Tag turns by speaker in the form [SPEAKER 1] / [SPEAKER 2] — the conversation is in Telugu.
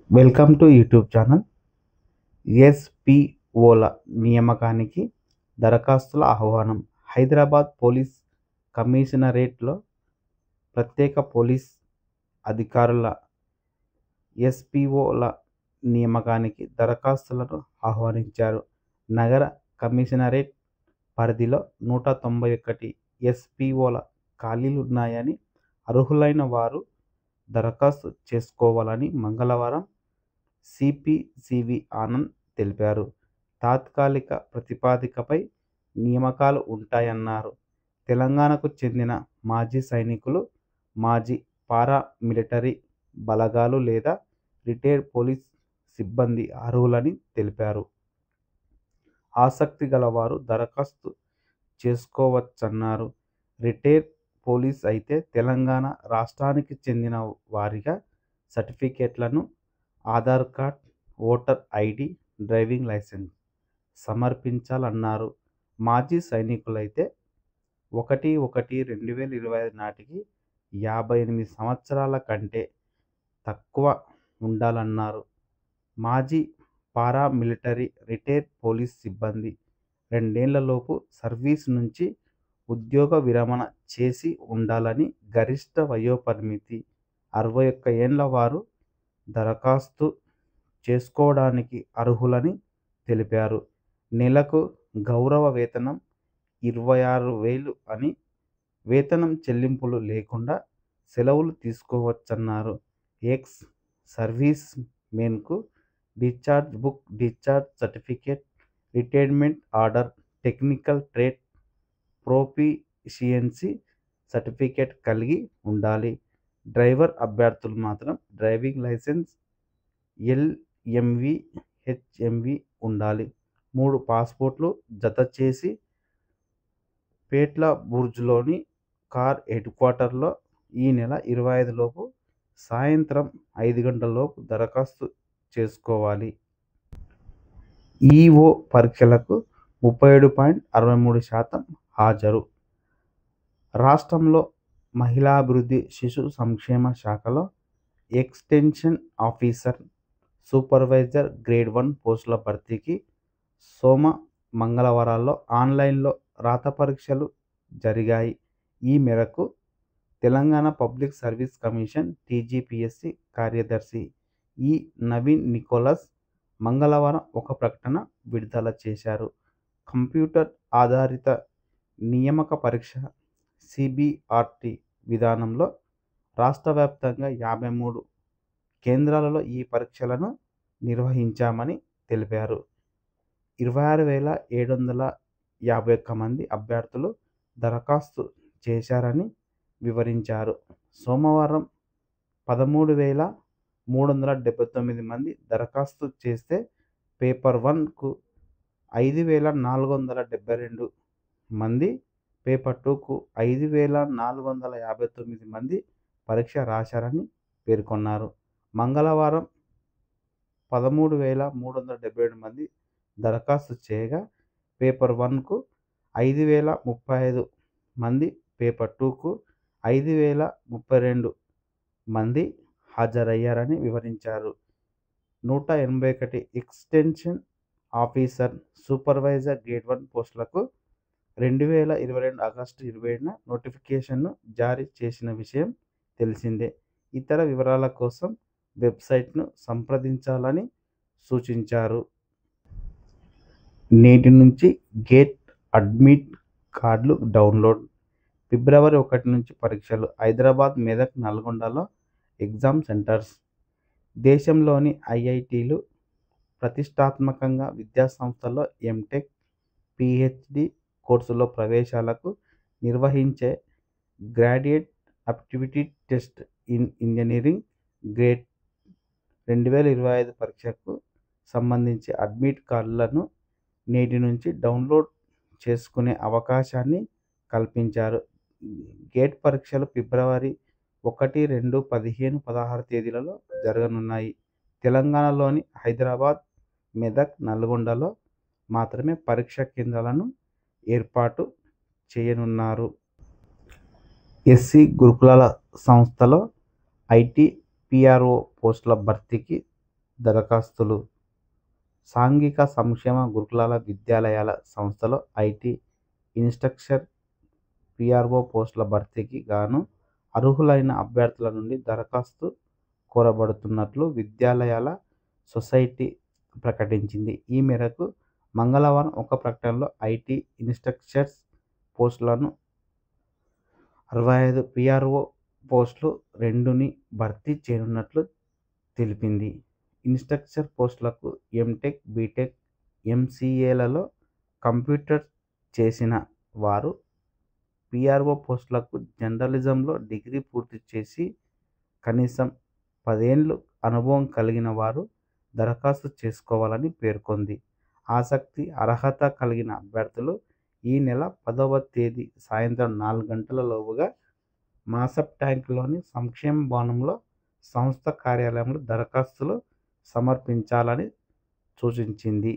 [SPEAKER 1] Welcome to YouTube channel. ఎస్పీఓల నియామకానికి దరఖాస్తుల ఆహ్వానం. హైదరాబాద్ పోలీస్ కమిషనరేట్లో ప్రత్యేక పోలీస్ అధికారుల ఎస్పీఓల నియామకానికి దరఖాస్తులను ఆహ్వానించారు. నగర కమిషనరేట్ పరిధిలో 191 ఎస్పీఓల ఖాళీలున్నాయని, అర్హులైన వారు దరఖాస్తు చేసుకోవాలని మంగళవారం సిపి సివి ఆనంద్ తెలిపారు. తాత్కాలిక ప్రాతిపదికపై నియామకాలు ఉంటాయన్నారు. తెలంగాణకు చెందిన మాజీ సైనికులు, మాజీ పారా మిలిటరీ బలగాలు లేదా రిటైర్డ్ పోలీస్ సిబ్బంది అర్హులని తెలిపారు. ఆసక్తి గలవారు దరఖాస్తు చేసుకోవచ్చన్నారు. రిటైర్డ్ పోలీస్ అయితే తెలంగాణ రాష్ట్రానికి చెందిన వారిగా సర్టిఫికేట్లను, Aadhaar card, voter ID, driving licence సమర్పించాలన్నారు. మాజీ సైనికులైతే 1/1/2025 నాటికి 58 సంవత్సరాల కంటే తక్కువ ఉండాలన్నారు. మాజీ పారామిలిటరీ, రిటైర్డ్ పోలీస్ సిబ్బంది 2 ఏళ్లలోపు సర్వీస్ నుంచి ఉద్యోగ విరమణ చేసి ఉండాలని గరిష్ఠ వయోపరిమితి 61 ఏళ్ల వారు దరఖాస్తు చేసుకోవడానికి అర్హులని తెలిపారు. నెలకు గౌరవ వేతనం 26,000 అని, వేతనం చెల్లింపులు లేకుండా సెలవులు తీసుకోవచ్చన్నారు. ఎక్స్ సర్వీస్ మెన్కు discharge book, discharge certificate, retirement order, technical trade proficiency certificate కలిగి ఉండాలి. డ్రైవర్ అభ్యర్థులు మాత్రం డ్రైవింగ్ లైసెన్స్, ఎల్ఎంవి, హెచ్ఎంవి ఉండాలి. 3 పాస్పోర్ట్లు జతచేసి పేట్ల బుర్జ్లోని కార్ హెడ్క్వార్టర్లో ఈ నెల 25 లోపు సాయంత్రం 5 గంటలలోపు దరఖాస్తు చేసుకోవాలి. ఈఓ పరీక్షలకు 37.63% హాజరు. రాష్ట్రంలో మహిళాభివృద్ధి, శిశు సంక్షేమ శాఖలో ఎక్స్టెన్షన్ ఆఫీసర్, సూపర్వైజర్ గ్రేడ్ 1 పోస్టుల భర్తీకి సోమ, మంగళవారాల్లో ఆన్లైన్లో రాత పరీక్షలు జరిగాయి. ఈ మేరకు Telangana public service commission TGPSC కార్యదర్శి ఈ. నవీన్ నికోలస్ మంగళవారం ఒక ప్రకటన విడుదల చేశారు. కంప్యూటర్ ఆధారిత నియామక పరీక్ష సిబిఆర్టీ విధానంలో రాష్ట్ర వ్యాప్తంగా 53 కేంద్రాలలో ఈ పరీక్షలను నిర్వహించామని తెలిపారు. 26,751 మంది అభ్యర్థులు దరఖాస్తు చేశారని వివరించారు. సోమవారం 13,379 మంది దరఖాస్తు చేస్తే పేపర్ 1కు 5,472 మంది, పేపర్ 2కు 5,459 మంది పరీక్ష రాశారని పేర్కొన్నారు. మంగళవారం 13,377 మంది దరఖాస్తు చేయగా పేపర్ 1కు 5,035 మంది, పేపర్ 2కు 5,032 మంది హాజరయ్యారని వివరించారు. 181 ఎక్స్టెన్షన్ ఆఫీసర్, సూపర్వైజర్ గ్రేడ్ 1 పోస్టులకు 2022 ఆగస్టు 27న నోటిఫికేషన్ను జారీ చేసిన విషయం తెలిసిందే. ఇతర వివరాల కోసం వెబ్సైట్ను సంప్రదించాలని సూచించారు. నేటి నుంచి గేట్ అడ్మిట్ కార్డులు డౌన్లోడ్. ఫిబ్రవరి 1 నుంచి పరీక్షలు. హైదరాబాద్, మెదక్, నల్గొండలో ఎగ్జామ్ సెంటర్స్. దేశంలోని ఐఐటీలు, ప్రతిష్టాత్మకంగా విద్యాసంస్థల్లో ఎంటెక్, పిహెచ్డి కోర్సుల్లో ప్రవేశాలకు నిర్వహించే graduate aptitude test in engineering grade 2025 పరీక్షకు సంబంధించి అడ్మిట్ కార్డులను నేటి నుంచి డౌన్లోడ్ చేసుకునే అవకాశాన్ని కల్పించారు. గేట్ పరీక్షలు ఫిబ్రవరి 1, 2, 15, 16 తేదీలలో జరగనున్నాయి. తెలంగాణలోని హైదరాబాద్, మెదక్, నల్గొండలో మాత్రమే పరీక్షా కేంద్రాలను ఏర్పాటు చేయనున్నారు. ఎస్సీ గురుకులాల సంస్థలో ఐటీ, పిఆర్ఓ పోస్టుల భర్తీకి దరఖాస్తులు. సాంఘిక సంక్షేమ గురుకుల విద్యాలయాల సంస్థలో ఐటీ ఇన్స్ట్రక్టర్, పీఆర్ఓ పోస్టుల భర్తీకి గాను అర్హులైన అభ్యర్థుల నుండి దరఖాస్తు కోరబడుతున్నట్లు విద్యాలయాల సొసైటీ ప్రకటించింది. ఈ మేరకు మంగళవారం ఒక ప్రకటనలో ఐటీ ఇన్స్ట్రక్టర్స్ పోస్టులను 65, పీఆర్ఓ పోస్టులు 2ని భర్తీ చేయనున్నట్లు తెలిపింది. ఇన్స్ట్రక్టర్ పోస్టులకు ఎంటెక్, బీటెక్, ఎంసీఏలలో కంప్యూటర్ చేసిన వారు, పీఆర్ఓ పోస్టులకు జర్నలిజంలో డిగ్రీ పూర్తి చేసి కనీసం 10 ఏళ్లు అనుభవం కలిగిన వారు దరఖాస్తు చేసుకోవాలని పేర్కొంది. ఆసక్తి, అర్హత కలిగిన అభ్యర్థులు ఈ నెల 10వ తేదీ సాయంత్రం 4 గంటల లోపుగా మాసప్ ట్యాంక్లోని సంక్షేమ భవనంలో సంస్థ కార్యాలయంలో దరఖాస్తులు సమర్పించాలని సూచించింది.